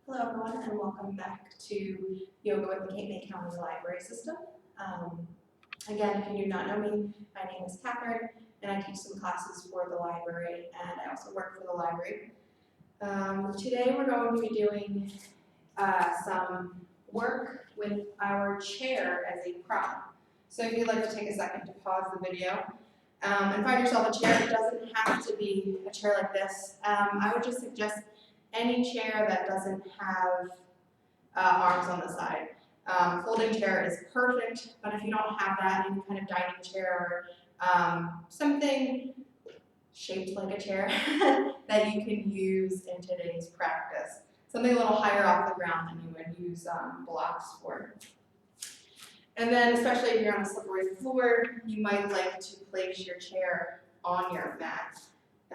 Hello everyone and welcome back to Yoga with the Cape May County Library System. Again, if you do not know me, my name is Kathryn and I teach some classes for the library and I also work for the library. Today we're going to be doing some work with our chair as a prop. So if you'd like to take a second to pause the video and find yourself a chair, it doesn't have to be a chair like this. I would just suggest any chair that doesn't have arms on the side. Folding chair is perfect, but if you don't have that, any kind of dining chair or something shaped like a chair that you can use in today's practice. Something a little higher off the ground than you would use blocks for. And then especially if you're on a slippery floor, you might like to place your chair on your mat.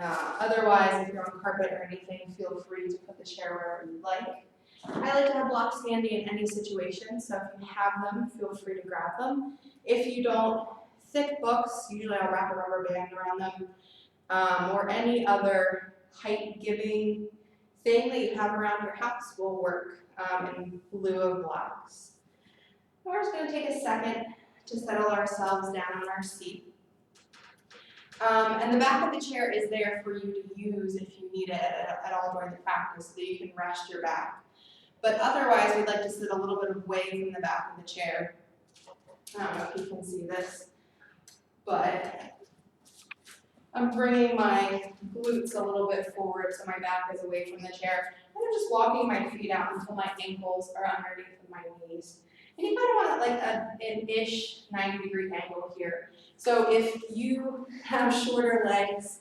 Otherwise, if you're on carpet or anything, feel free to put the chair wherever you like. I like to have blocks handy in any situation, so if you have them, feel free to grab them. If you don't, thick books, usually I'll wrap a rubber band around them, or any other height-giving thing that you have around your house will work in lieu of blocks. We're just going to take a second to settle ourselves down on our seat. And the back of the chair is there for you to use if you need it at all during the practice so that you can rest your back. But otherwise, we'd like to sit a little bit away from the back of the chair. I don't know if you can see this, but I'm bringing my glutes a little bit forward so my back is away from the chair. And I'm just walking my feet out until my ankles are underneath of my knees. And you kind of want like an ish 90-degree angle here. So if you have shorter legs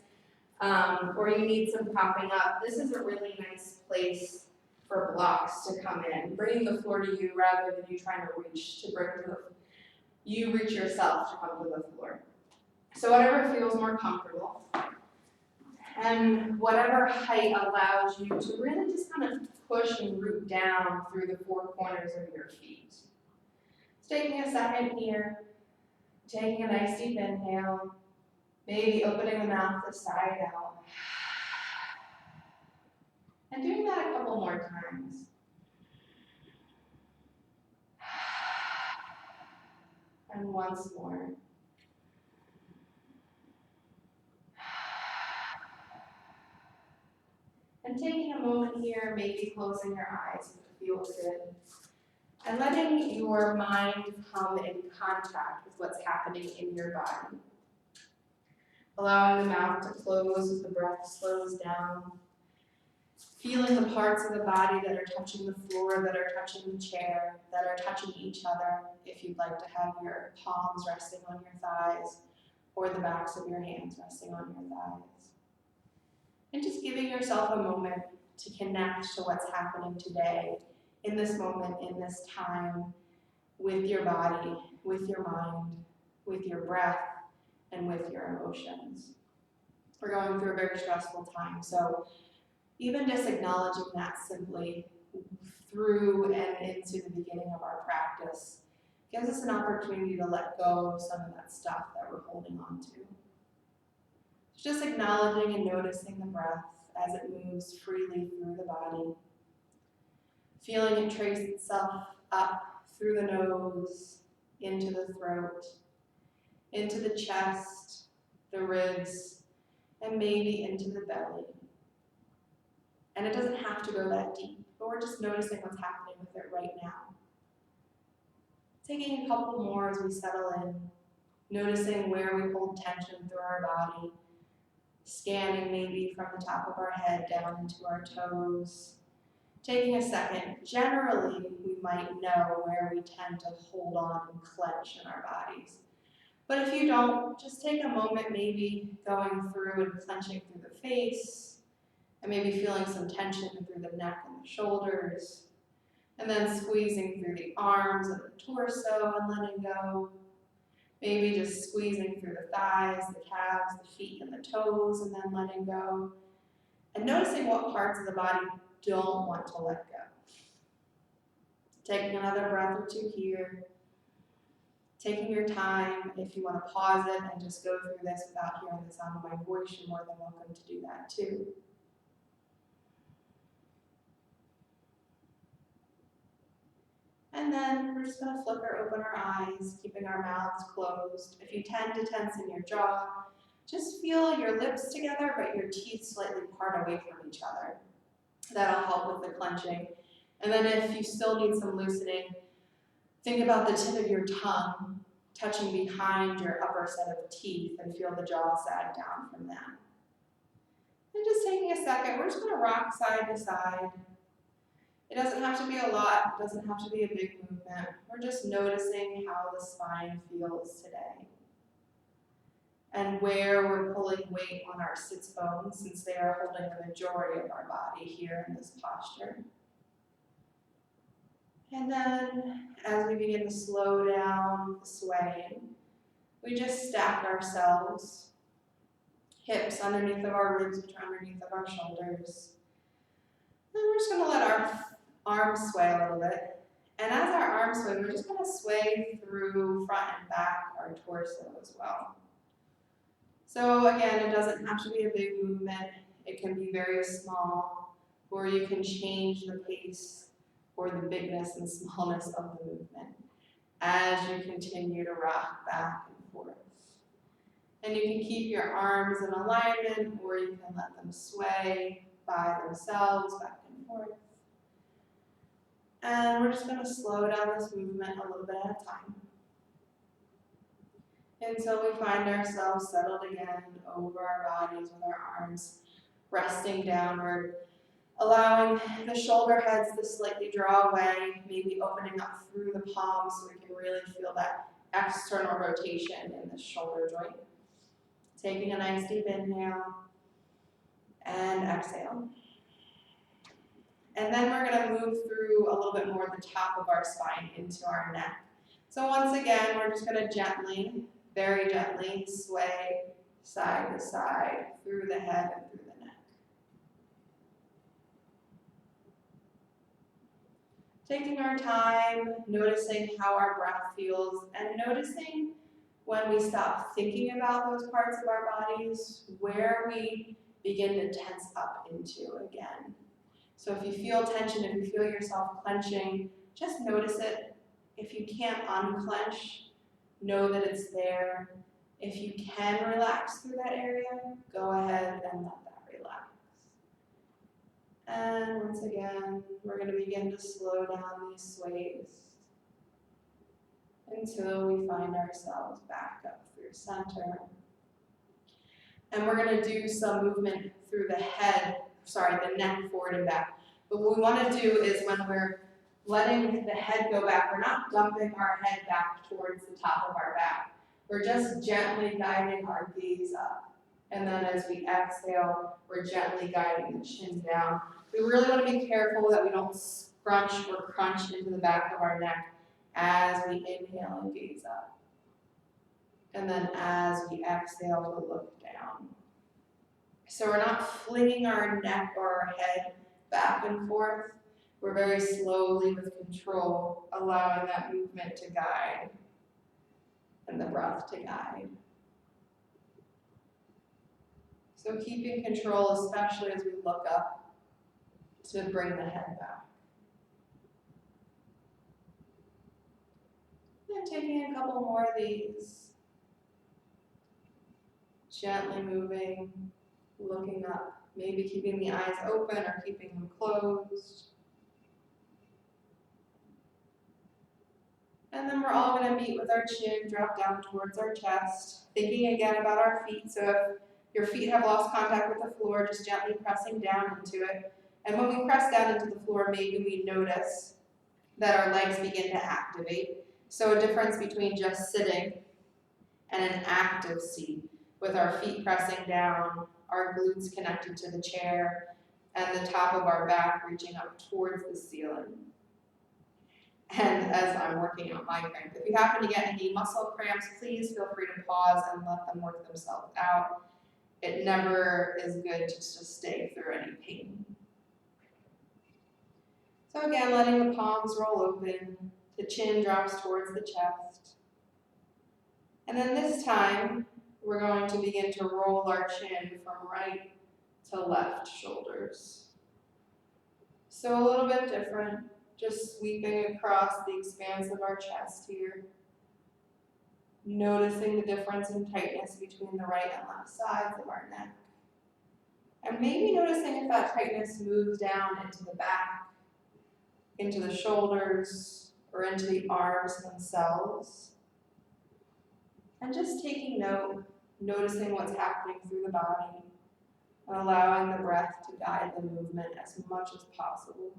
or you need some propping up, this is a really nice place for blocks to come in, bringing the floor to you rather than you trying to reach to bring you reach yourself to come to the floor. So whatever feels more comfortable and whatever height allows you to really just kind of push and root down through the four corners of your feet. So taking a second here, taking a nice deep inhale, maybe opening the mouth to sigh it out. And doing that a couple more times. And once more. And taking a moment here, maybe closing your eyes if it feels good. And letting your mind come in contact with what's happening in your body. Allowing the mouth to close as the breath slows down. Feeling the parts of the body that are touching the floor, that are touching the chair, that are touching each other. If you'd like to have your palms resting on your thighs or the backs of your hands resting on your thighs. And just giving yourself a moment to connect to what's happening today, in this moment, in this time, with your body, with your mind, with your breath, and with your emotions. We're going through a very stressful time, so even just acknowledging that simply through and into the beginning of our practice gives us an opportunity to let go of some of that stuff that we're holding on to. Just acknowledging and noticing the breath as it moves freely through the body. Feeling it trace itself up through the nose, into the throat, into the chest, the ribs, and maybe into the belly. And it doesn't have to go that deep, but we're just noticing what's happening with it right now. Taking a couple more as we settle in, noticing where we hold tension through our body, scanning maybe from the top of our head down into our toes. Taking a second, generally we might know where we tend to hold on and clench in our bodies. But if you don't, just take a moment maybe going through and clenching through the face, and maybe feeling some tension through the neck and the shoulders, and then squeezing through the arms and the torso and letting go. Maybe just squeezing through the thighs, the calves, the feet, and the toes, and then letting go. And noticing what parts of the body don't want to let go. Taking another breath or two here. Taking your time. If you want to pause it and just go through this without hearing the sound of my voice, you're more than welcome to do that too. And then we're just gonna flip or open our eyes, keeping our mouths closed. If you tend to tense in your jaw, just feel your lips together, but your teeth slightly part away from each other. That'll help with the clenching. And then if you still need some loosening, think about the tip of your tongue touching behind your upper set of teeth and feel the jaw sag down from that. And just taking a second, we're just gonna rock side to side. It doesn't have to be a lot, it doesn't have to be a big movement. We're just noticing how the spine feels today. And where we're pulling weight on our sits bones, since they are holding the majority of our body here in this posture. And then, as we begin to slow down the swaying, we just stack ourselves, hips underneath of our ribs, which are underneath of our shoulders. And we're just gonna let our arms sway a little bit. And as our arms sway, we're just gonna sway through front and back, our torso as well. So again, it doesn't have to be a big movement. It can be very small, or you can change the pace or the bigness and smallness of the movement as you continue to rock back and forth. And you can keep your arms in alignment, or you can let them sway by themselves back and forth. And we're just going to slow down this movement a little bit at a time until we find ourselves settled again over our bodies with our arms resting downward, allowing the shoulder heads to slightly draw away, maybe opening up through the palms so we can really feel that external rotation in the shoulder joint. Taking a nice deep inhale and exhale. And then we're going to move through a little bit more the top of our spine into our neck. So once again, we're just going to gently, very gently sway side to side through the head and through the neck. Taking our time, noticing how our breath feels, and noticing when we stop thinking about those parts of our bodies, where we begin to tense up into again. So if you feel tension, if you feel yourself clenching, just notice it. If you can't unclench, know that it's there. If you can relax through that area, go ahead and let that relax. And once again, we're going to begin to slow down these sways until we find ourselves back up through center. And we're going to do some movement through the neck forward and back. But what we want to do is when we're letting the head go back, we're not dumping our head back towards the top of our back. We're just gently guiding our gaze up. And then as we exhale, we're gently guiding the chin down. We really want to be careful that we don't scrunch or crunch into the back of our neck as we inhale and gaze up. And then as we exhale to look down. So we're not flinging our neck or our head back and forth. We're very slowly with control, allowing that movement to guide and the breath to guide. So keeping control, especially as we look up to bring the head back. And taking a couple more of these. Gently moving, looking up, maybe keeping the eyes open or keeping them closed. And then we're all going to meet with our chin drop down towards our chest, thinking again about our feet. So if your feet have lost contact with the floor, just gently pressing down into it. And when we press down into the floor, maybe we notice that our legs begin to activate. So a difference between just sitting and an active seat, with our feet pressing down, our glutes connected to the chair, and the top of our back reaching up towards the ceiling. And as I'm working out my cramp, if you happen to get any muscle cramps, please feel free to pause and let them work themselves out. It never is good to just stay through any pain. So again, letting the palms roll open, the chin drops towards the chest. And then this time, we're going to begin to roll our chin from right to left shoulders. So a little bit different. Just sweeping across the expanse of our chest here. Noticing the difference in tightness between the right and left sides of our neck. And maybe noticing if that tightness moves down into the back, into the shoulders, or into the arms themselves. And just taking note, noticing what's happening through the body, and allowing the breath to guide the movement as much as possible.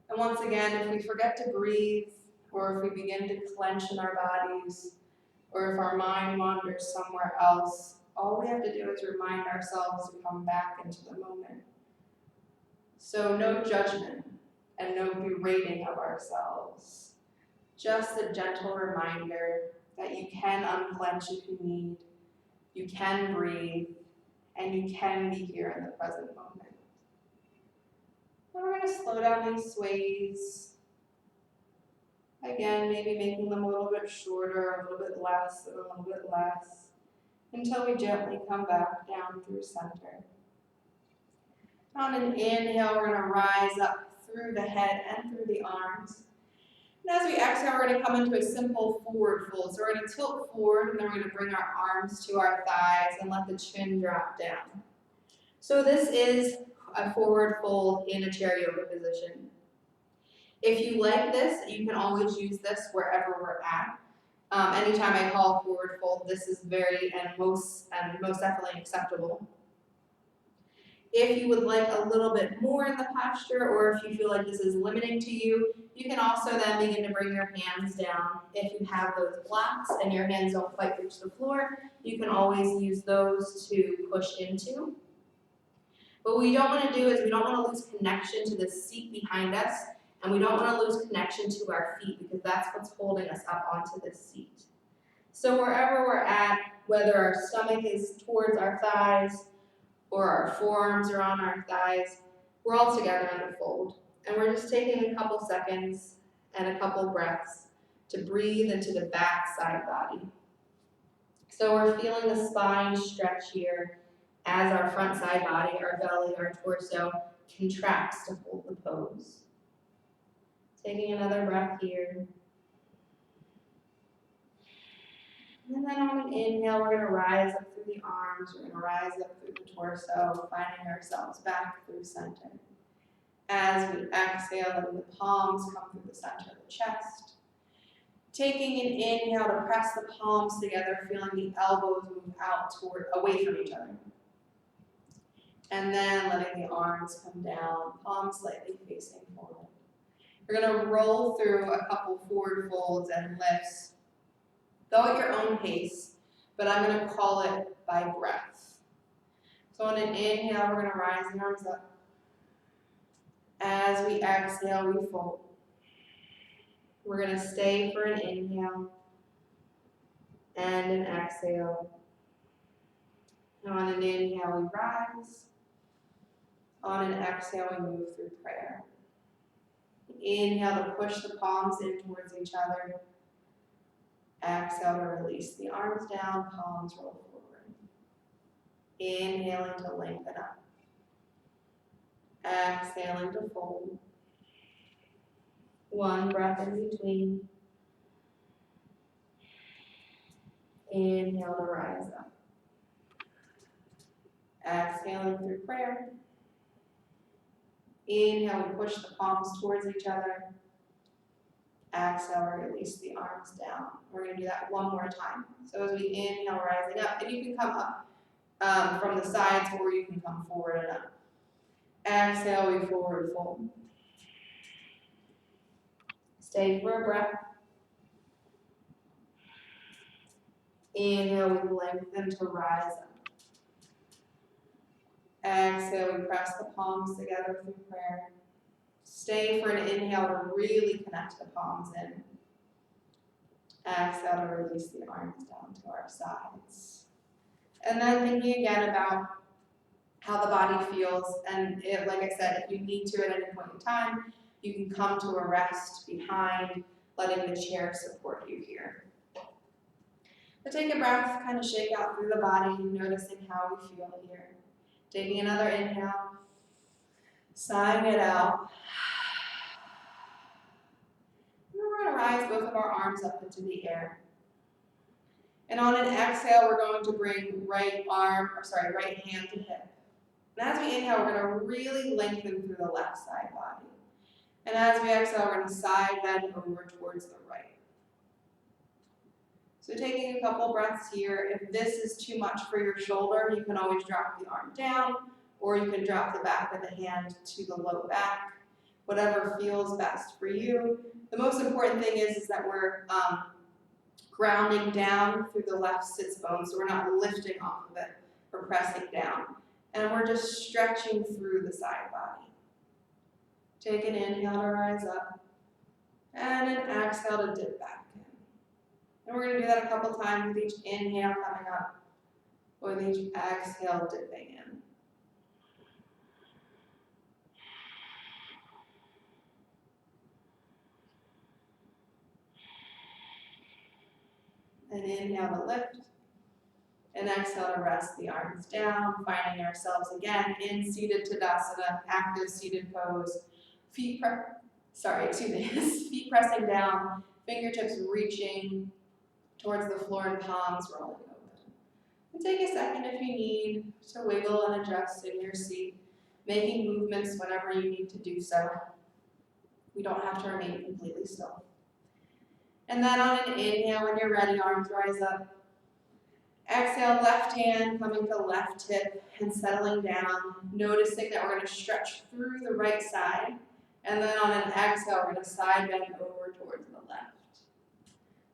And once again, if we forget to breathe, or if we begin to clench in our bodies, or if our mind wanders somewhere else, all we have to do is remind ourselves to come back into the moment. So no judgment and no berating of ourselves. Just a gentle reminder that you can unclench if you need, you can breathe, and you can be here in the present moment. And we're going to slow down these sways. Again, maybe making them a little bit shorter, a little bit less, and a little bit less, until we gently come back down through center. On an inhale, we're going to rise up through the head and through the arms. And as we exhale, we're going to come into a simple forward fold. So we're going to tilt forward, and then we're going to bring our arms to our thighs and let the chin drop down. So this is a forward fold in a chair yoga position. If you like this, you can always use this wherever we're at. Anytime I call forward fold, this is very and most definitely acceptable. If you would like a little bit more in the posture, or if you feel like this is limiting to you, you can also then begin to bring your hands down. If you have those blocks and your hands don't quite reach the floor, you can always use those to push into. What we don't want to do is we don't want to lose connection to the seat behind us, and we don't want to lose connection to our feet, because that's what's holding us up onto this seat. So wherever we're at, whether our stomach is towards our thighs or our forearms are on our thighs, we're all together in the fold. And we're just taking a couple seconds and a couple breaths to breathe into the back side body. So we're feeling the spine stretch here as our front side body, our belly, our torso contracts to hold the pose. Taking another breath here. And then on an inhale, we're going to rise up through the arms, we're going to rise up through the torso, finding ourselves back through center. As we exhale, letting the palms come through the center of the chest. Taking an inhale to press the palms together, feeling the elbows move out away from each other. And then letting the arms come down, palms slightly facing forward. We're going to roll through a couple forward folds and lifts. Go at your own pace, but I'm going to call it by breath. So on an inhale, we're going to rise the arms up. As we exhale, we fold. We're going to stay for an inhale and an exhale. And on an inhale, we rise. On an exhale, we move through prayer. Inhale to push the palms in towards each other. Exhale to release the arms down, palms roll forward. Inhaling to lengthen up. Exhaling to fold. One breath in between. Inhale to rise up. Exhaling through prayer. Inhale, we push the palms towards each other. Exhale, release the arms down. We're going to do that one more time. So as we inhale, rising up, and you can come up from the sides, or you can come forward and up. Exhale, we forward fold. Stay for a breath. Inhale, we lengthen to rise up. Exhale, we press the palms together through prayer. Stay for an inhale to really connect the palms in. Exhale to release the arms down to our sides. And then thinking again about how the body feels, and like I said, if you need to at any point in time, you can come to a rest behind, letting the chair support you here. But take a breath, kind of shake out through the body, noticing how we feel here. Taking another inhale, sighing it out. rise both of our arms up into the air. And on an exhale, we're going to bring right hand to hip. And as we inhale, we're going to really lengthen through the left side body. And as we exhale, we're going to side bend over towards the right. So taking a couple breaths here. If this is too much for your shoulder, you can always drop the arm down, or you can drop the back of the hand to the low back, whatever feels best for you. The most important thing is that we're grounding down through the left sits bone, so we're not lifting off of it, we're pressing down. And we're just stretching through the side body. Take an inhale to rise up, and an exhale to dip back in. And we're going to do that a couple times with each inhale coming up, with each exhale dipping in. And inhale to lift, and exhale to rest the arms down, finding ourselves again in seated Tadasana, active seated pose. Feet pressing down, fingertips reaching towards the floor and palms rolling open. And take a second if you need to wiggle and adjust in your seat, making movements whenever you need to do so. We don't have to remain completely still. And then on an inhale, when you're ready, arms rise up. Exhale, left hand coming to left hip and settling down, noticing that we're going to stretch through the right side. And then on an exhale, we're going to side bend over towards the left.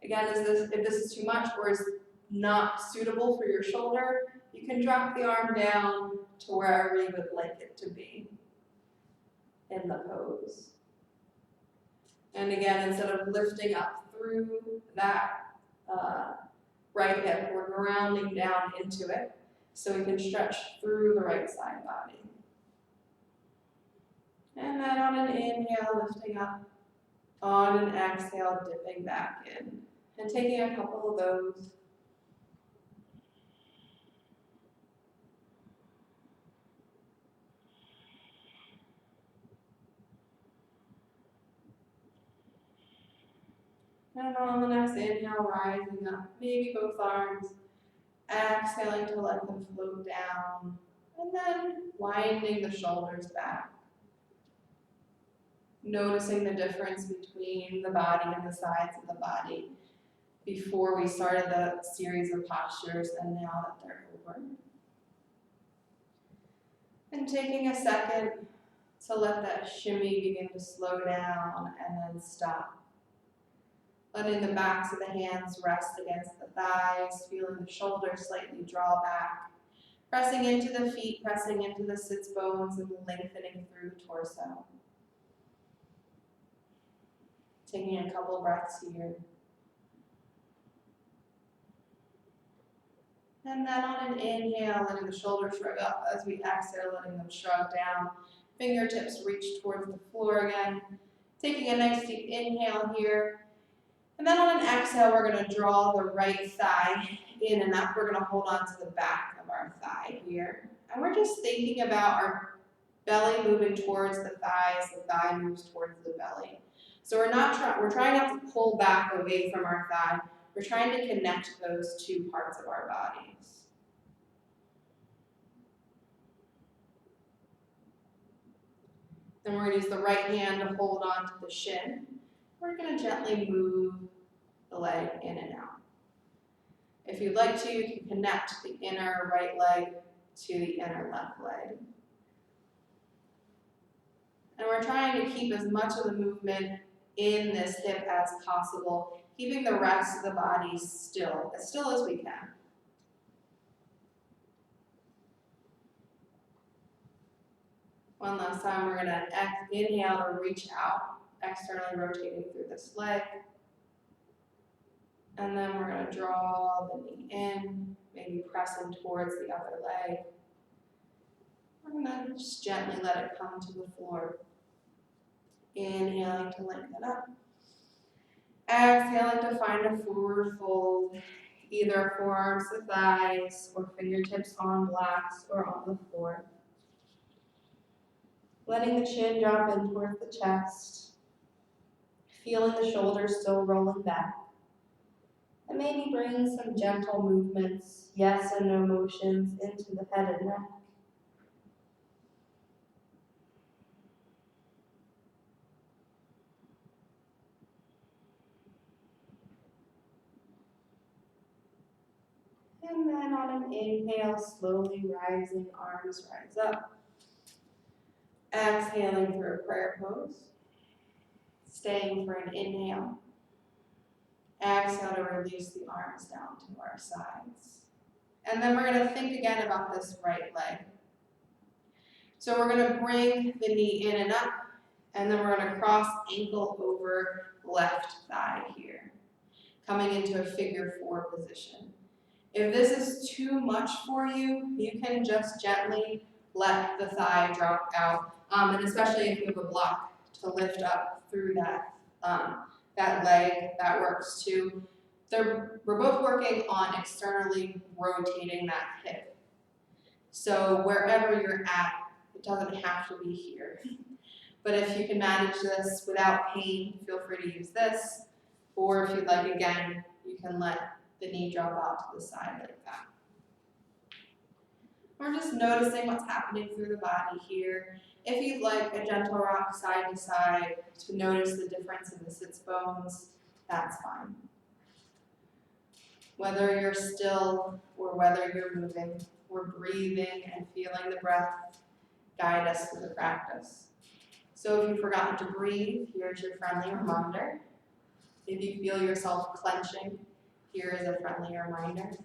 Again, if this is too much or is not suitable for your shoulder, you can drop the arm down to wherever you would like it to be in the pose. And again, instead of lifting up through that right hip, we're grounding down into it so we can stretch through the right side body. And then on an inhale, lifting up. On an exhale, dipping back in. And taking a couple of those. And on the next inhale, rising up, maybe both arms. Exhaling to let them float down. And then winding the shoulders back. Noticing the difference between the body and the sides of the body before we started the series of postures and now that they're over. And taking a second to let that shimmy begin to slow down and then stop. Letting the backs of the hands rest against the thighs, feeling the shoulders slightly draw back. Pressing into the feet, pressing into the sits bones and lengthening through the torso. Taking a couple breaths here. And then on an inhale, letting the shoulders shrug up as we exhale, letting them shrug down. Fingertips reach towards the floor again. Taking a nice deep inhale here. And then on an exhale, we're going to draw the right thigh in and up. We're going to hold on to the back of our thigh here. And we're just thinking about our belly moving towards the thighs, the thigh moves towards the belly. So we're trying not to pull back away from our thigh. We're trying to connect those two parts of our bodies. Then we're going to use the right hand to hold on to the shin. We're going to gently move the leg in and out. If you'd like to, you can connect the inner right leg to the inner left leg. And we're trying to keep as much of the movement in this hip as possible, keeping the rest of the body still as we can. One last time, we're going to inhale to reach out, externally rotating through this leg. And then we're going to draw the knee in, maybe pressing towards the other leg. We're going to just gently let it come to the floor. Inhaling to lengthen up. Exhaling to find a forward fold, either forearms to thighs or fingertips on blocks or on the floor. Letting the chin drop in towards the chest. feeling the shoulders still rolling back. And maybe bring some gentle movements, yes and no motions, into the head and neck. And then on an inhale, slowly rising, arms rise up. Exhaling through a prayer pose. Staying for an inhale. Exhale to release the arms down to our sides. And then we're going to think again about this right leg. So we're going to bring the knee in and up, and then we're going to cross ankle over left thigh here, coming into a figure 4 position. If this is too much for you, you can just gently let the thigh drop out, and especially if you have a block to lift up through that leg, that works too. We're both working on externally rotating that hip. So wherever you're at, it doesn't have to be here. But if you can manage this without pain, feel free to use this. Or if you'd like, again, you can let the knee drop out to the side like that. We're just noticing what's happening through the body here. If you'd like a gentle rock side to side to notice the difference in the sits bones, that's fine. Whether you're still or whether you're moving, we're breathing and feeling the breath guide us through the practice. So if you've forgotten to breathe, here's your friendly reminder. If you feel yourself clenching, here is a friendly reminder.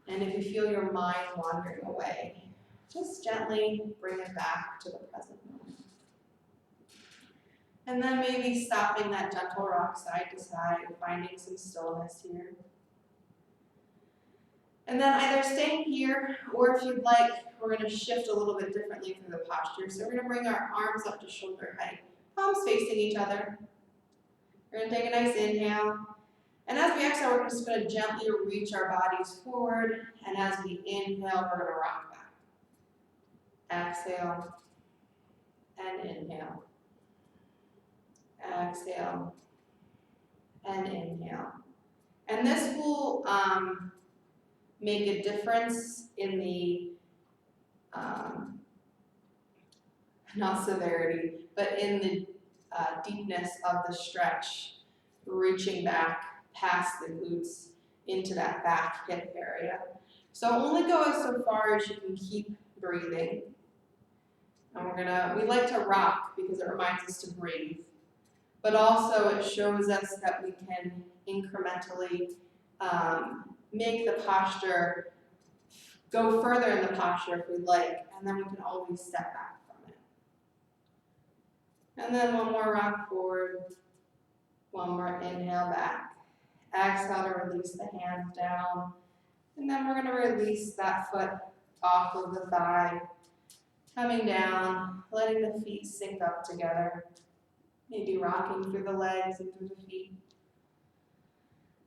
And if you feel your mind wandering away, just gently bring it back to the present moment. And then maybe stopping that gentle rock side to side, finding some stillness here. And then either staying here, or if you'd like, we're going to shift a little bit differently through the posture. So we're going to bring our arms up to shoulder height, palms facing each other. We're going to take a nice inhale. And as we exhale, we're just going to gently reach our bodies forward. And as we inhale, we're going to rock back. Exhale and inhale. Exhale and inhale. And this will make a difference in the, not severity, but in the deepness of the stretch, reaching back past the glutes into that back hip area. So only go so far as you can keep breathing. And we like to rock because it reminds us to breathe. But also it shows us that we can incrementally make the posture, go further in the posture if we'd like, and then we can always step back from it. And then one more rock forward, one more inhale back. Exhale to release the hands down. And then we're going to release that foot off of the thigh, coming down, letting the feet sink up together. Maybe rocking through the legs and through the feet.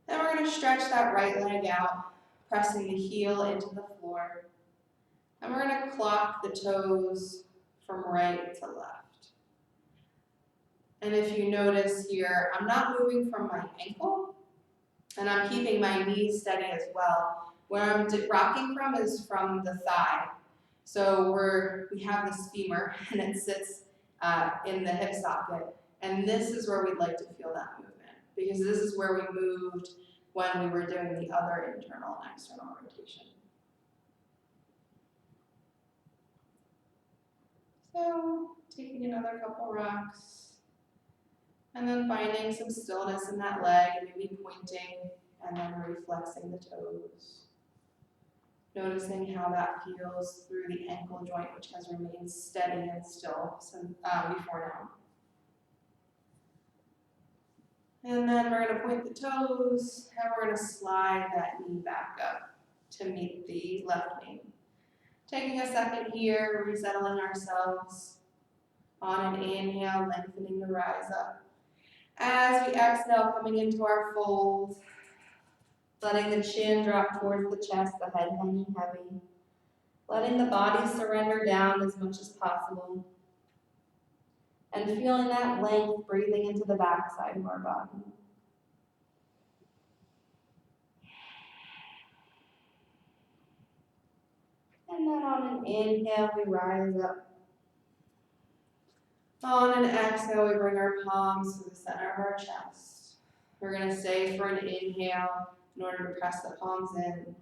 Then we're going to stretch that right leg out, pressing the heel into the floor. And we're going to clock the toes from right to left. And if you notice here, I'm not moving from my ankle, and I'm keeping my knees steady as well. Where I'm rocking from is from the thigh. So we have this femur, and it sits in the hip socket. And this is where we'd like to feel that movement, because this is where we moved when we were doing the other internal and external rotation. So taking another couple rocks, and then finding some stillness in that leg, maybe pointing, and then reflexing the toes. Noticing how that feels through the ankle joint, which has remained steady and still before now. And then we're going to point the toes, and we're going to slide that knee back up to meet the left knee. Taking a second here, resettling ourselves. On an inhale, lengthening the rise up. As we exhale, coming into our fold, letting the chin drop towards the chest, the head hanging heavy. Letting the body surrender down as much as possible. and feeling that length, breathing into the back side of our body. And then on an inhale, we rise up. On an exhale, we bring our palms to the center of our chest. We're going to stay for an inhale in order to press the palms in.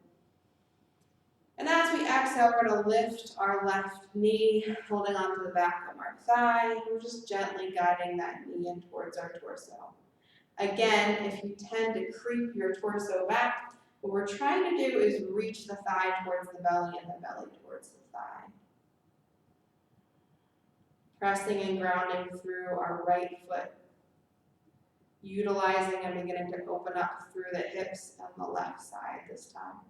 And as we exhale, we're going to lift our left knee, holding onto the back of our thigh. We're just gently guiding that knee in towards our torso. Again, if you tend to creep your torso back, what we're trying to do is reach the thigh towards the belly and the belly towards the thigh. Pressing and grounding through our right foot. Utilizing and beginning to open up through the hips on the left side this time.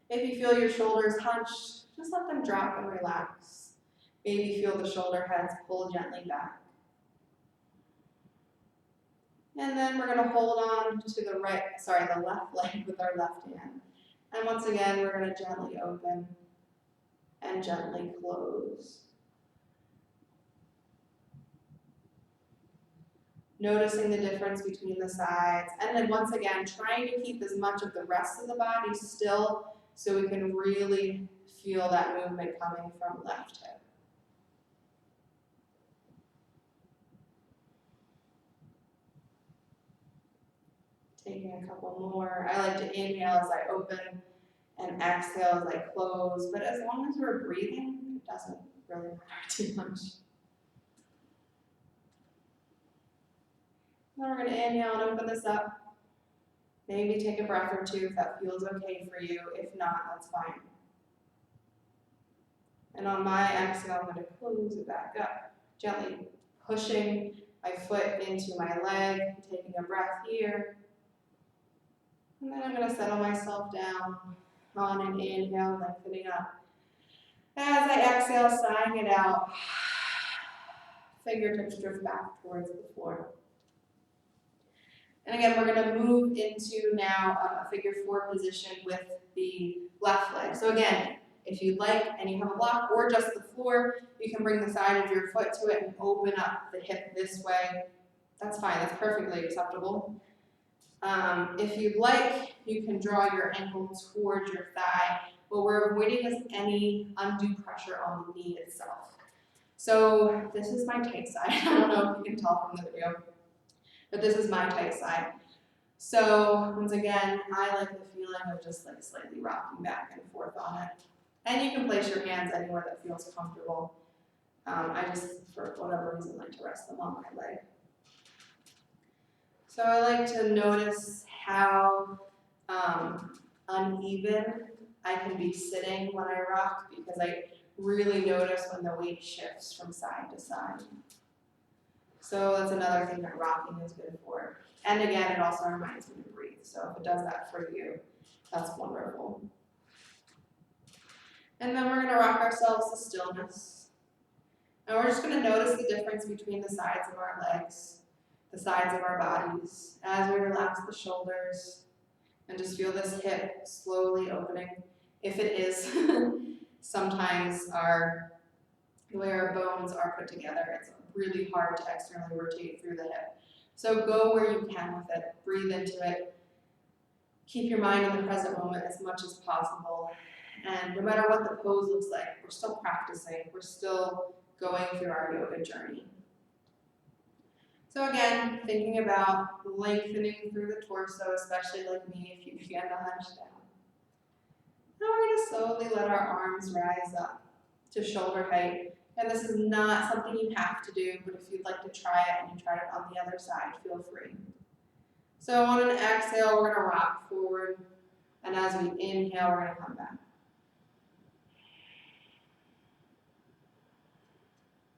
If you feel your shoulders hunched, just let them drop and relax. Maybe feel the shoulder heads pull gently back. And then we're going to hold on to the left leg with our left hand. And once again, we're going to gently open and gently close. Noticing the difference between the sides. And then once again, trying to keep as much of the rest of the body still so we can really feel that movement coming from left hip. Taking a couple more. I like to inhale as I open and exhale as I close, but as long as we're breathing, it doesn't really matter too much. Now we're going to inhale and open this up. Maybe take a breath or two if that feels okay for you. If not, that's fine. And on my exhale, I'm going to close it back up, gently pushing my foot into my leg, taking a breath here. And then I'm going to settle myself down on an inhale, lengthening up. As I exhale, sighing it out, fingertips drift back towards the floor. And again, we're going to move into now a figure 4 position with the left leg. So again, if you'd like and you have a block or just the floor, you can bring the side of your foot to it and open up the hip this way. That's fine, that's perfectly acceptable. If you'd like, you can draw your ankle towards your thigh. What we're avoiding is any undue pressure on the knee itself. So this is my tight side. I don't know if you can tell from the video, but this is my tight side. So once again, I like the feeling of just like slightly rocking back and forth on it. And you can place your hands anywhere that feels comfortable. I just, for whatever reason, like to rest them on my leg. So I like to notice how uneven I can be sitting when I rock, because I really notice when the weight shifts from side to side. So that's another thing that rocking is good for. And again, it also reminds me to breathe. So if it does that for you, that's wonderful. And then we're going to rock ourselves to stillness. And we're just going to notice the difference between the sides of our legs, the sides of our bodies, as we relax the shoulders and just feel this hip slowly opening. If it is, sometimes the way our bones are put together, it's really hard to externally rotate through the hip. So go where you can with it, breathe into it, keep your mind in the present moment as much as possible. And no matter what the pose looks like, we're still practicing, we're still going through our yoga journey. So again, thinking about lengthening through the torso, especially like me if you begin to hunch down. Now we're going to slowly let our arms rise up to shoulder height. And this is not something you have to do, but if you'd like to try it and you tried it on the other side, feel free. So on an exhale, we're going to rock forward. And as we inhale, we're going to come back.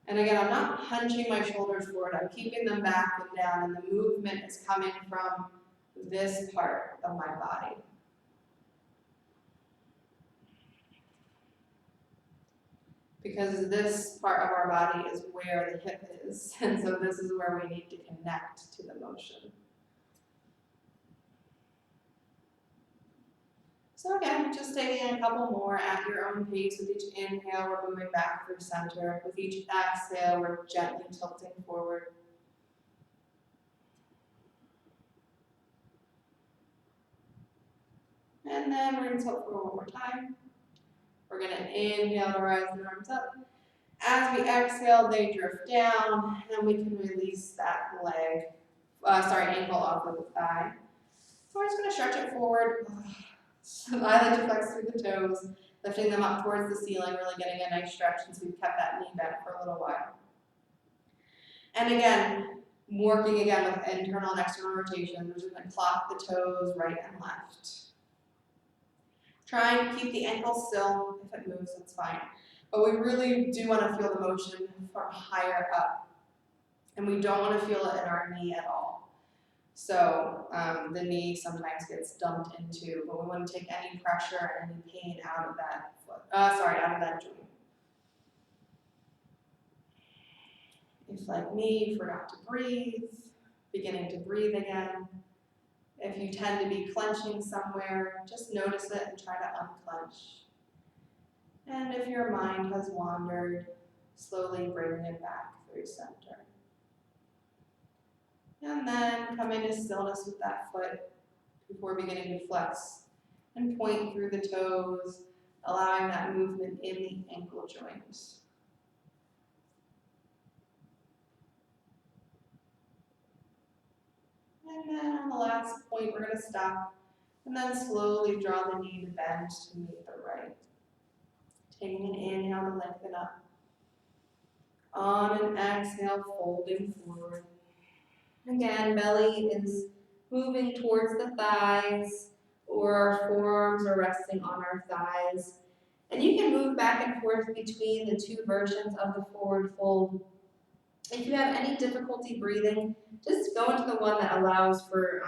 And again, I'm not hunching my shoulders forward, I'm keeping them back and down, and the movement is coming from this part of my body. Because this part of our body is where the hip is, and so this is where we need to connect to the motion. So again, just taking a couple more at your own pace. With each inhale, we're moving back through center. With each exhale, we're gently tilting forward. And then we're going to tilt forward one more time. We're going to inhale to rise the arms up. As we exhale, they drift down, and we can release that ankle off of the thigh. So we're just going to stretch it forward. I like to flex through the toes, lifting them up towards the ceiling, really getting a nice stretch since we've kept that knee bent for a little while. And again, working again with internal and external rotation. We're just going to clock the toes right and left. Try and keep the ankle still. If it moves, that's fine. But we really do want to feel the motion from higher up. And we don't want to feel it in our knee at all. So the knee sometimes gets dumped into, but we want to take any pressure and any pain out of that out of that joint. If, like me, you forgot to breathe, beginning to breathe again. If you tend to be clenching somewhere, just notice it and try to unclench. And if your mind has wandered, slowly bring it back through center. And then come into stillness with that foot before beginning to flex and point through the toes, allowing that movement in the ankle joints. And then on the last point, we're going to stop and then slowly draw the knee to bend to meet the right. Taking an inhale to lengthen up. On an exhale, folding forward. Again, belly is moving towards the thighs, or our forearms are resting on our thighs. And you can move back and forth between the two versions of the forward fold. If you have any difficulty breathing, just go into the one that allows for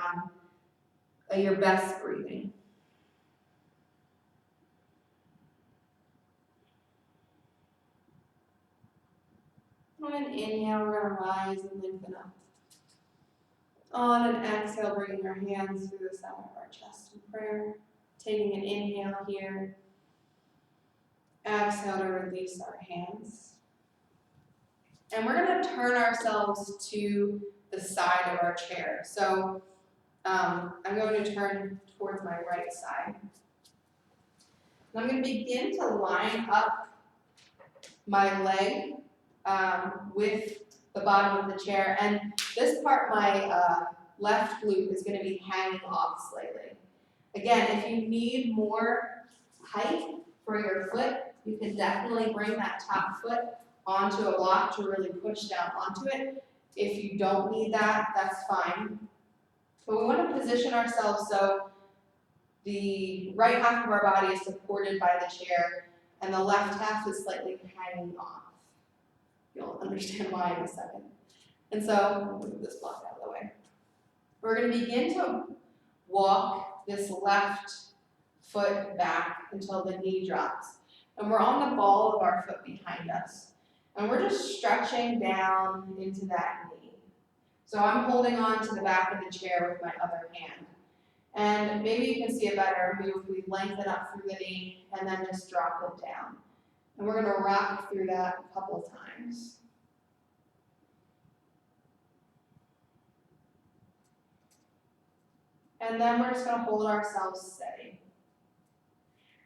your best breathing. On an inhale, we're going to rise and lengthen up. On an exhale, bringing our hands through the center of our chest in prayer. Taking an inhale here. Exhale to release our hands. And we're going to turn ourselves to the side of our chair. So I'm going to turn towards my right side. And I'm going to begin to line up my leg with the bottom of the chair. And this part, my left glute is going to be hanging off slightly. Again, if you need more height for your foot, you can definitely bring that top foot onto a block to really push down onto it. If you don't need that, that's fine. But we want to position ourselves so the right half of our body is supported by the chair and the left half is slightly hanging off. You'll understand why in a second. And so, I'll move this block out of the way. We're going to begin to walk this left foot back until the knee drops. And we're on the ball of our foot behind us. And we're just stretching down into that knee. So I'm holding on to the back of the chair with my other hand. And maybe you can see a better move. We lengthen up through the knee and then just drop it down. And we're going to rock through that a couple of times. And then we're just going to hold ourselves steady.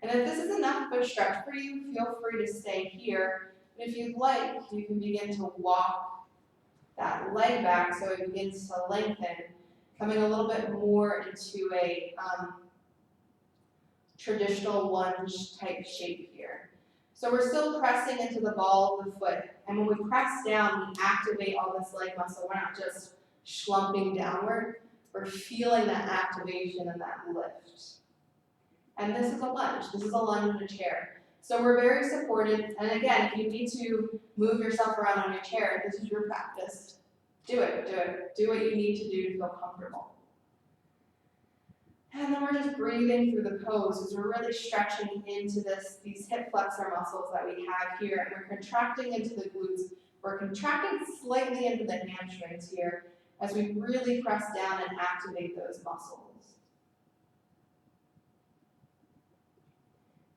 And if this is enough of a stretch for you, feel free to stay here. And if you'd like, you can begin to walk that leg back so it begins to lengthen, coming a little bit more into a traditional lunge type shape here. So we're still pressing into the ball of the foot. And when we press down, we activate all this leg muscle. We're not just slumping downward. We're feeling that activation and that lift. And this is a lunge. This is a lunge in a chair. So we're very supported. And again, if you need to move yourself around on your chair, this is your practice. Do it, do it. Do what you need to do to feel comfortable. And then we're just breathing through the pose as we're really stretching into these hip flexor muscles that we have here. And we're contracting into the glutes. We're contracting slightly into the hamstrings here as we really press down and activate those muscles.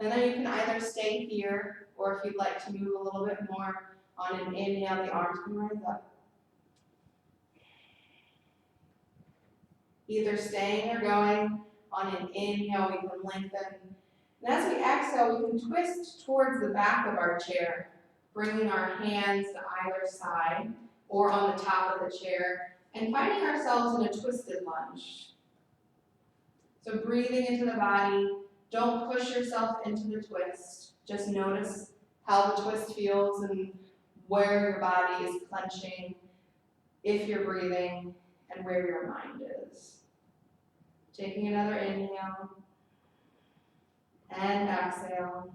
And then you can either stay here, or if you'd like to move a little bit more, on an inhale, the arms can rise up. Either staying or going. On an inhale, we can lengthen. And as we exhale, we can twist towards the back of our chair, bringing our hands to either side or on the top of the chair, and finding ourselves in a twisted lunge. So breathing into the body, don't push yourself into the twist. Just notice how the twist feels and where your body is clenching, if you're breathing, and where your mind is. Taking another inhale and exhale.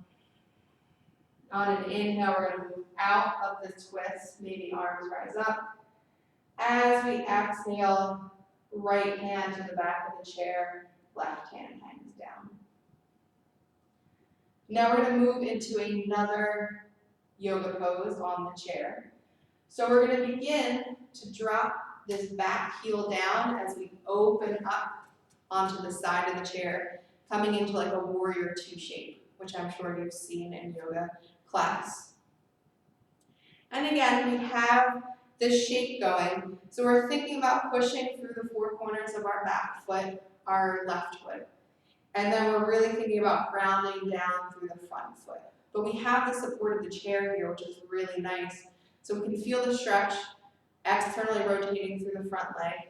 On an inhale, we're going to move out of the twist, maybe arms rise up. As we exhale, right hand to the back of the chair, left hand hangs down. Now we're going to move into another yoga pose on the chair. So we're going to begin to drop this back heel down as we open up onto the side of the chair, coming into like a warrior two shape, which I'm sure you've seen in yoga class. And again, we have this shape going. So we're thinking about pushing through the four corners of our back foot, our left foot. And then we're really thinking about grounding down through the front foot. But we have the support of the chair here, which is really nice. So we can feel the stretch, externally rotating through the front leg,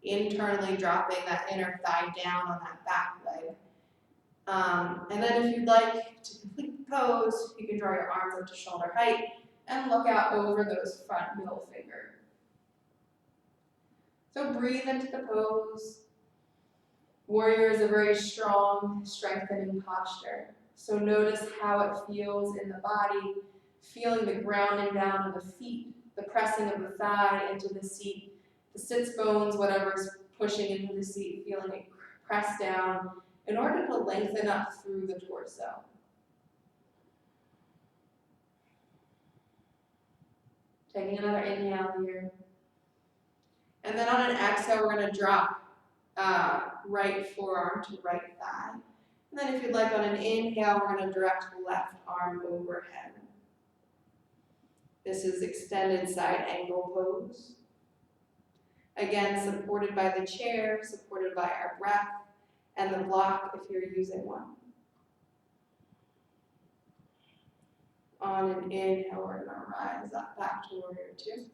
internally dropping that inner thigh down on that back leg. And then if you'd like to complete the pose, you can draw your arms up to shoulder height and look out over those front middle finger. So breathe into the pose. Warrior is a very strong, strengthening posture. So notice how it feels in the body, feeling the grounding down of the feet, the pressing of the thigh into the seat, the sits bones, whatever's pushing into the seat, feeling it press down in order to lengthen up through the torso. Taking another inhale here. And then on an exhale, we're going to drop right forearm to right thigh. And then if you'd like on an inhale, we're going to direct left arm overhead. This is extended side angle pose. Again, supported by the chair, supported by our breath, and the block if you're using one. On an inhale, we're going to rise up back to warrior two.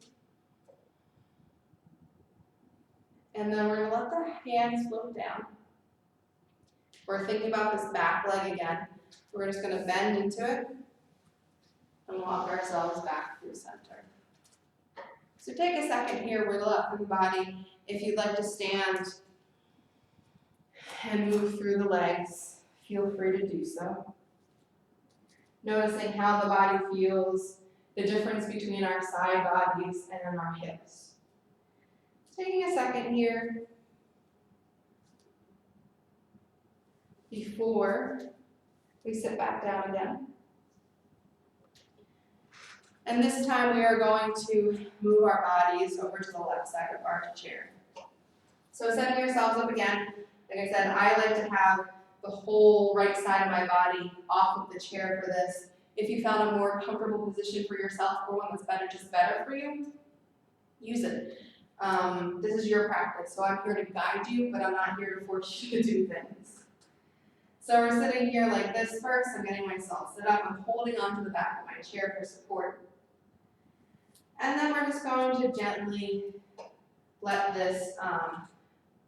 And then we're going to let the hands float down. We're thinking about this back leg again. We're just going to bend into it and walk ourselves back through center. So take a second here, wiggle up through the body. If you'd like to stand and move through the legs, feel free to do so. Noticing how the body feels, the difference between our side bodies and our hips. Taking a second here before we sit back down again. And this time we are going to move our bodies over to the left side of our chair. So setting yourselves up again, like I said, I like to have the whole right side of my body off of the chair for this. If you found a more comfortable position for yourself or one that's better for you, use it. This is your practice, so I'm here to guide you, but I'm not here to force you to do things. So we're sitting here like this first. I'm getting myself set up. I'm holding onto the back of my chair for support. And then we're just going to gently let this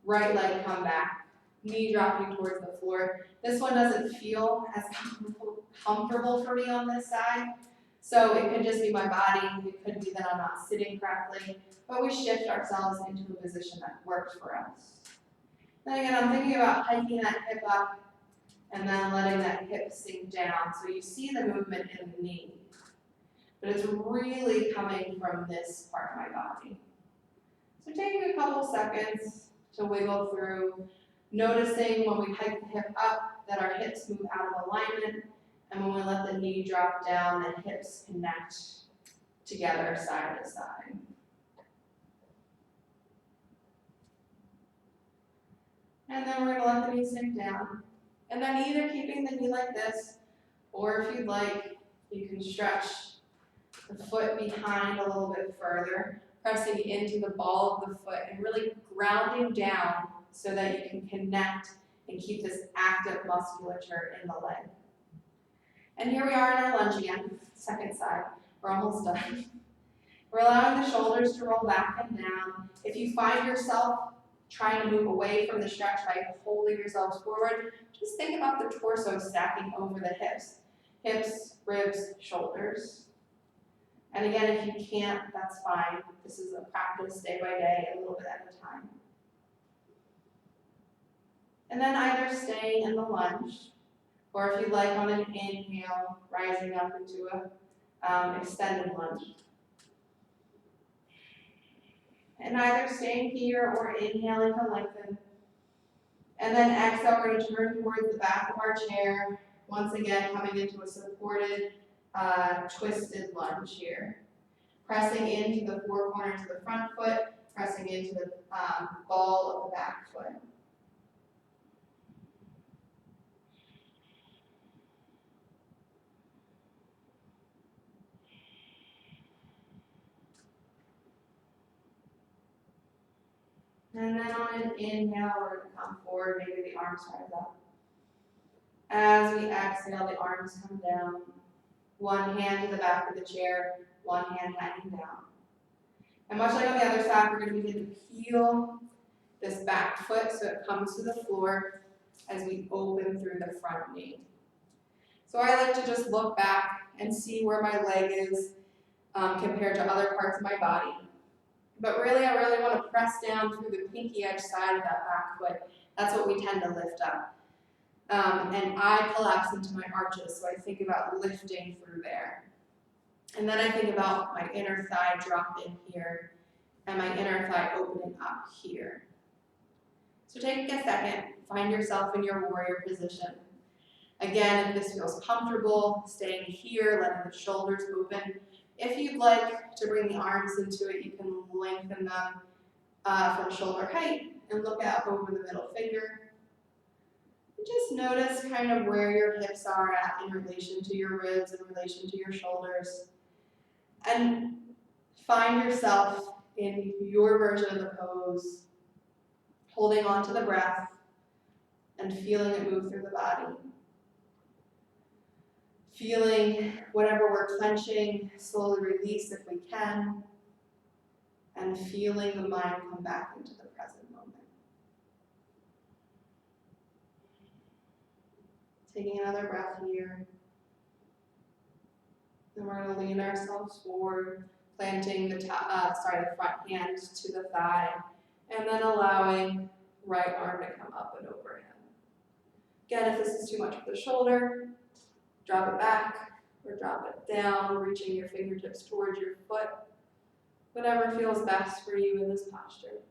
right leg come back, knee dropping towards the floor. This one doesn't feel as comfortable for me on this side. So it could just be my body. It could be that I'm not sitting correctly. But we shift ourselves into a position that works for us. Then again, I'm thinking about hiking that hip up and then letting that hip sink down. So you see the movement in the knee. But it's really coming from this part of my body. So taking a couple seconds to wiggle through, noticing when we hike the hip up that our hips move out of alignment, and when we let the knee drop down, the hips connect together side to side. And then we're going to let the knee sink down. And then either keeping the knee like this, or if you'd like, you can stretch the foot behind a little bit further, pressing into the ball of the foot and really grounding down so that you can connect and keep this active musculature in the leg. And here we are in our lunge again, second side. We're almost done. We're allowing the shoulders to roll back and down. If you find yourself trying to move away from the stretch by holding yourselves forward, just think about the torso stacking over the hips. Hips, ribs, shoulders. And again, if you can't, that's fine. This is a practice day by day, a little bit at a time. And then either staying in the lunge, or if you like on an inhale, rising up into a extended lunge. And either staying here or inhaling to lengthen. And then exhale, we're going to turn towards the back of our chair. Once again, coming into a supported, twisted lunge here. Pressing into the four corners of the front foot, pressing into the ball of the back foot. And then on an inhale, we're going to come forward, maybe the arms rise up. As we exhale, the arms come down. One hand to the back of the chair, one hand hanging down. And much like on the other side, we're going to begin to peel this back foot so it comes to the floor as we open through the front knee. So I like to just look back and see where my leg is compared to other parts of my body. But really, I really want to press down through the pinky edge side of that back foot. That's what we tend to lift up. And I collapse into my arches, so I think about lifting through there. And then I think about my inner thigh dropping here, and my inner thigh opening up here. So take a second, find yourself in your warrior position. Again, if this feels comfortable, staying here, letting the shoulders open. If you'd like to bring the arms into it, you can lengthen them from shoulder height and look out over the middle finger. And just notice kind of where your hips are at in relation to your ribs, in relation to your shoulders. And find yourself in your version of the pose, holding on to the breath and feeling it move through the body. Feeling whatever we're clenching, slowly release if we can, and feeling the mind come back into the present moment. Taking another breath here. Then we're going to lean ourselves forward, planting the front hand to the thigh, and then allowing right arm to come up and overhead. Again, if this is too much for the shoulder, drop it back or drop it down, reaching your fingertips towards your foot. Whatever feels best for you in this posture.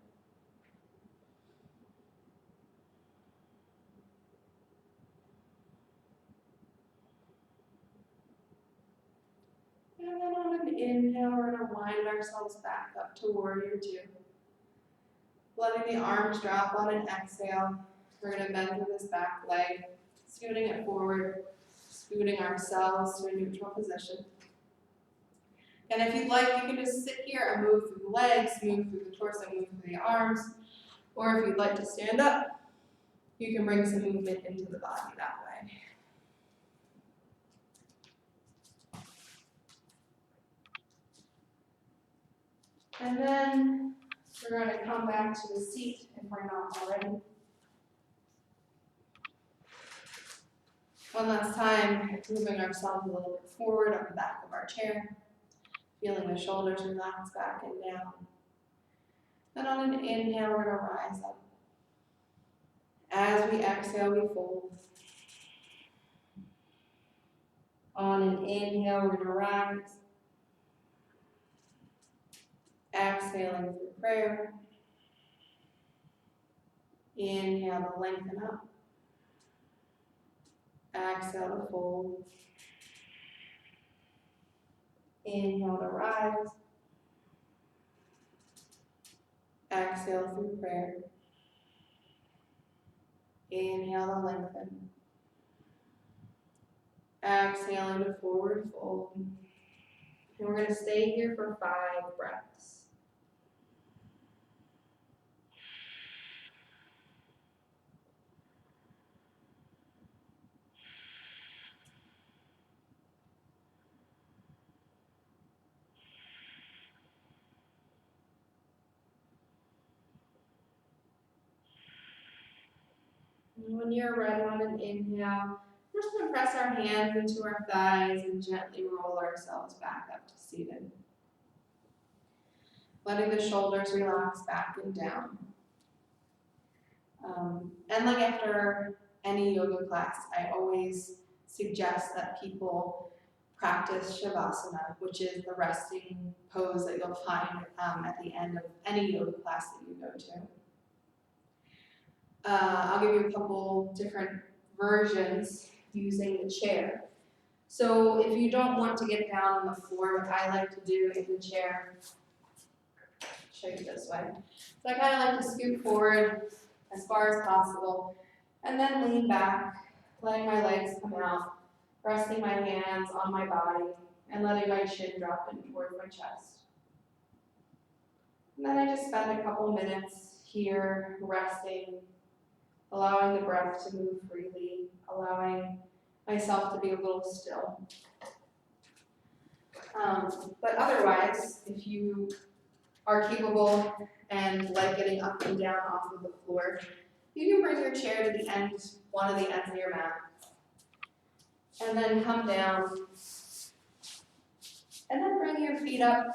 And then on an inhale, we're going to wind ourselves back up to warrior two. Letting the arms drop on an exhale. We're going to bend through this back leg, scooting it forward, scooting ourselves to a neutral position. And if you'd like, you can just sit here and move through the legs, move through the torso, move through the arms. Or if you'd like to stand up, you can bring some movement into the body that way. And then we're going to come back to the seat if we're not already. One last time, moving ourselves a little bit forward on the back of our chair, feeling the shoulders relax back and down. Then on an inhale, we're going to rise up. As we exhale, we fold. On an inhale, we're going to rise. Exhaling through prayer. Inhale to lengthen up. Exhale to fold. Inhale to rise. Exhale through prayer. Inhale to lengthen. Exhaling to forward fold. And we're gonna stay here for 5 breaths. And when you're ready on an inhale, we're just gonna press our hands into our thighs and gently roll ourselves back up to seated. Letting the shoulders relax back and down. And like after any yoga class, I always suggest that people practice Shavasana, which is the resting pose that you'll find at the end of any yoga class that you go to. I'll give you a couple different versions using the chair. So if you don't want to get down on the floor, what I like to do in the chair, show you this way. So I kind of like to scoot forward as far as possible and then lean back, letting my legs come out, resting my hands on my body and letting my chin drop in towards my chest. And then I just spend a couple minutes here resting, allowing the breath to move freely, allowing myself to be a little still. But otherwise, if you are capable and like getting up and down off of the floor, you can bring your chair to the end, one of the ends of your mat, and then come down, and then bring your feet up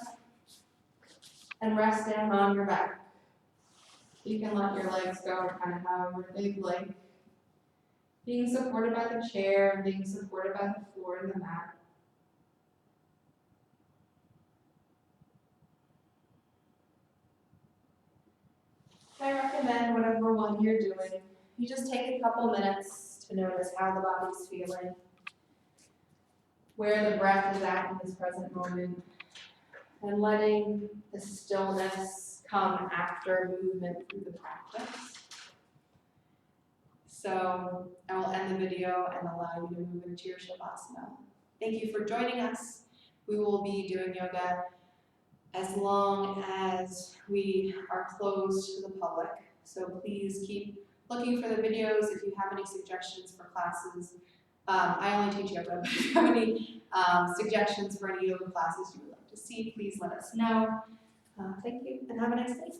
and rest down on your back. You can let your legs go kind of however they'd like, being supported by the chair and being supported by the floor and the mat. I recommend whatever one you're doing, you just take a couple minutes to notice how the body's feeling, where the breath is at in this present moment, and letting the stillness come after movement through the practice. So I will end the video and allow you to move into your Shavasana. Thank you for joining us. We will be doing yoga as long as we are closed to the public. So please keep looking for the videos. If you have any suggestions for classes, I only teach yoga, but if you have any suggestions for any yoga classes you would like to see, please let us know. Thank you and have a nice day.